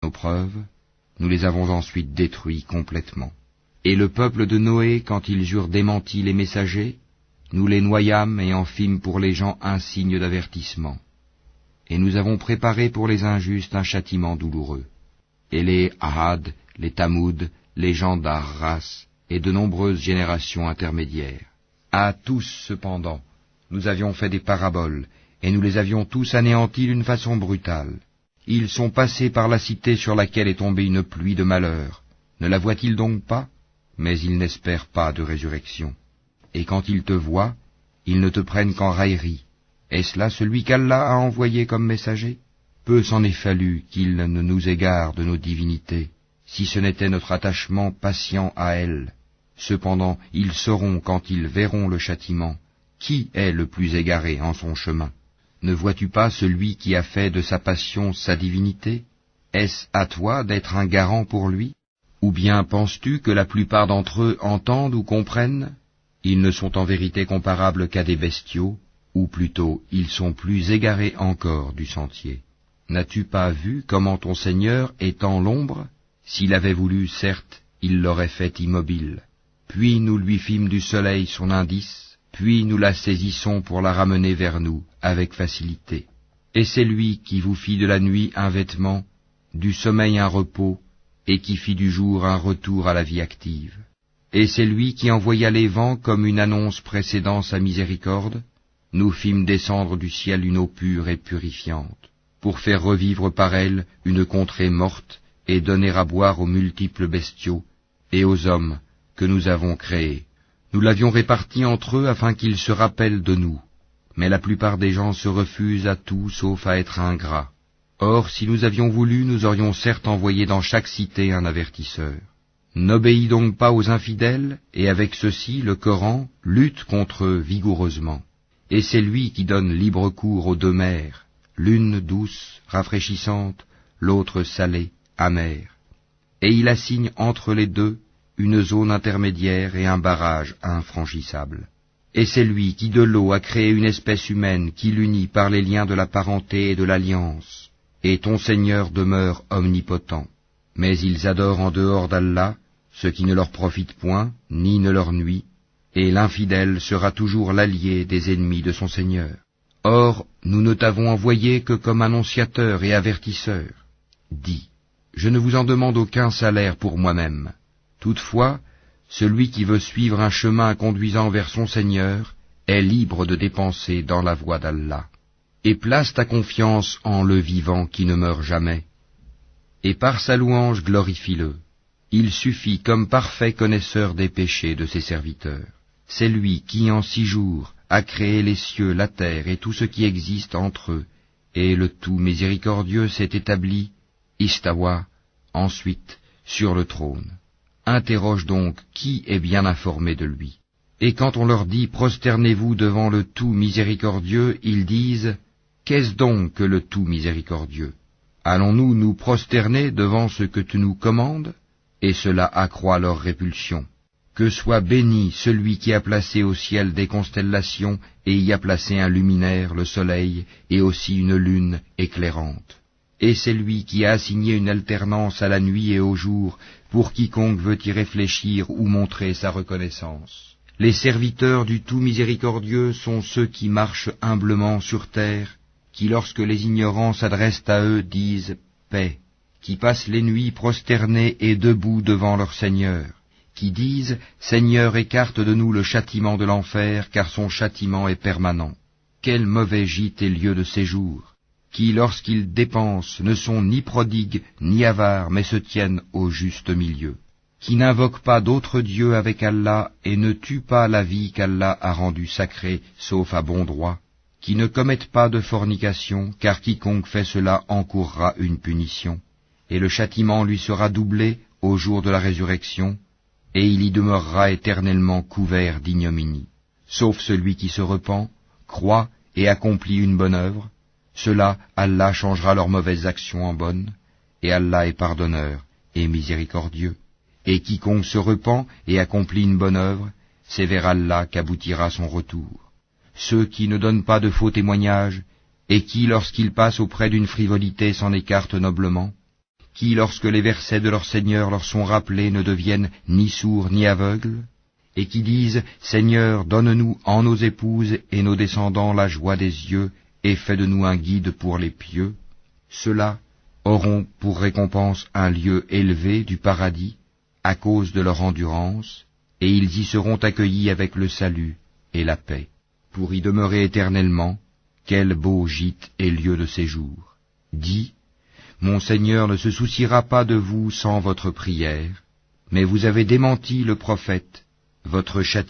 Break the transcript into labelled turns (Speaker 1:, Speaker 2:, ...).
Speaker 1: nos preuves, nous les avons ensuite détruits complètement. Et le peuple de Noé, quand ils eurent démenti les messagers, nous les noyâmes et en fîmes pour les gens un signe d'avertissement. Et nous avons préparé pour les injustes un châtiment douloureux. Et les Ahad, les Tamoud, les gens d'Arras, et de nombreuses générations intermédiaires. À tous, cependant, nous avions fait des paraboles, et nous les avions tous anéantis d'une façon brutale. Ils sont passés par la cité sur laquelle est tombée une pluie de malheur. Ne la voient-ils donc pas? Mais ils n'espèrent pas de résurrection. Et quand ils te voient, ils ne te prennent qu'en raillerie. Est-ce là celui qu'Allah a envoyé comme messager? Peu s'en est fallu qu'il ne nous égare de nos divinités, si ce n'était notre attachement patient à elles. Cependant, ils sauront quand ils verront le châtiment, qui est le plus égaré en son chemin. Ne vois-tu pas celui qui a fait de sa passion sa divinité? Est-ce à toi d'être un garant pour lui? Ou bien penses-tu que la plupart d'entre eux entendent ou comprennent? Ils ne sont en vérité comparables qu'à des bestiaux, ou plutôt ils sont plus égarés encore du sentier. N'as-tu pas vu comment ton Seigneur est en l'ombre? S'il avait voulu, certes, il l'aurait fait immobile. Puis nous lui fîmes du soleil son indice, puis nous la saisissons pour la ramener vers nous avec facilité. Et c'est lui qui vous fit de la nuit un vêtement, du sommeil un repos, et qui fit du jour un retour à la vie active. Et c'est lui qui envoya les vents comme une annonce précédant sa miséricorde. Nous fîmes descendre du ciel une eau pure et purifiante, pour faire revivre par elle une contrée morte, et donner à boire aux multiples bestiaux, et aux hommes que nous avons créés. Nous l'avions réparti entre eux afin qu'ils se rappellent de nous. Mais la plupart des gens se refusent à tout sauf à être ingrats. Or, si nous avions voulu, nous aurions certes envoyé dans chaque cité un avertisseur. N'obéis donc pas aux infidèles, et avec ceci, le Coran lutte contre eux vigoureusement. Et c'est lui qui donne libre cours aux deux mers, l'une douce, rafraîchissante, l'autre salée, amère. Et il assigne entre les deux une zone intermédiaire et un barrage infranchissable. Et c'est lui qui de l'eau a créé une espèce humaine qui l'unit par les liens de la parenté et de l'alliance. Et ton Seigneur demeure omnipotent. Mais ils adorent en dehors d'Allah ce qui ne leur profite point, ni ne leur nuit, et l'infidèle sera toujours l'allié des ennemis de son Seigneur. Or, nous ne t'avons envoyé que comme annonciateur et avertisseur. Dis, je ne vous en demande aucun salaire pour moi-même. Toutefois, celui qui veut suivre un chemin conduisant vers son Seigneur est libre de dépenser dans la voie d'Allah. Et place ta confiance en le vivant qui ne meurt jamais. Et par sa louange glorifie-le. Il suffit comme parfait connaisseur des péchés de ses serviteurs. C'est lui qui en 6 jours a créé les cieux, la terre et tout ce qui existe entre eux, et le tout miséricordieux s'est établi, istawa, ensuite, sur le trône. Interroge donc qui est bien informé de lui. Et quand on leur dit « Prosternez-vous devant le tout miséricordieux », ils disent « Qu'est-ce donc que le tout miséricordieux? Allons-nous nous prosterner devant ce que tu nous commandes ?» Et cela accroît leur répulsion. Que soit béni celui qui a placé au ciel des constellations et y a placé un luminaire, le soleil, et aussi une lune éclairante. Et c'est lui qui a assigné une alternance à la nuit et au jour pour quiconque veut y réfléchir ou montrer sa reconnaissance. Les serviteurs du tout miséricordieux sont ceux qui marchent humblement sur terre, qui lorsque les ignorants s'adressent à eux disent « paix », qui passent les nuits prosternés et debout devant leur Seigneur, qui disent « Seigneur, écarte de nous le châtiment de l'enfer, car son châtiment est permanent. Quel mauvais gîte et lieu de séjour !» qui, lorsqu'ils dépensent, ne sont ni prodigues ni avares, mais se tiennent au juste milieu, qui n'invoquent pas d'autre Dieu avec Allah et ne tuent pas la vie qu'Allah a rendue sacrée, sauf à bon droit, qui ne commettent pas de fornication, car quiconque fait cela encourra une punition, et le châtiment lui sera doublé au jour de la résurrection, et il y demeurera éternellement couvert d'ignominie. Sauf celui qui se repent, croit et accomplit une bonne œuvre, cela, Allah changera leurs mauvaises actions en bonnes, et Allah est pardonneur et miséricordieux. Et quiconque se repent et accomplit une bonne œuvre, c'est vers Allah qu'aboutira son retour. Ceux qui ne donnent pas de faux témoignages, et qui, lorsqu'ils passent auprès d'une frivolité, s'en écartent noblement, qui, lorsque les versets de leur Seigneur leur sont rappelés, ne deviennent ni sourds ni aveugles, et qui disent « Seigneur, donne-nous en nos épouses et nos descendants la joie des yeux, et fais de nous un guide pour les pieux », ceux-là auront pour récompense un lieu élevé du paradis à cause de leur endurance, et ils y seront accueillis avec le salut et la paix. Pour y demeurer éternellement, quel beau gîte et lieu de séjour. Dis, mon Seigneur ne se souciera pas de vous sans votre prière, mais vous avez démenti le prophète, votre châtiment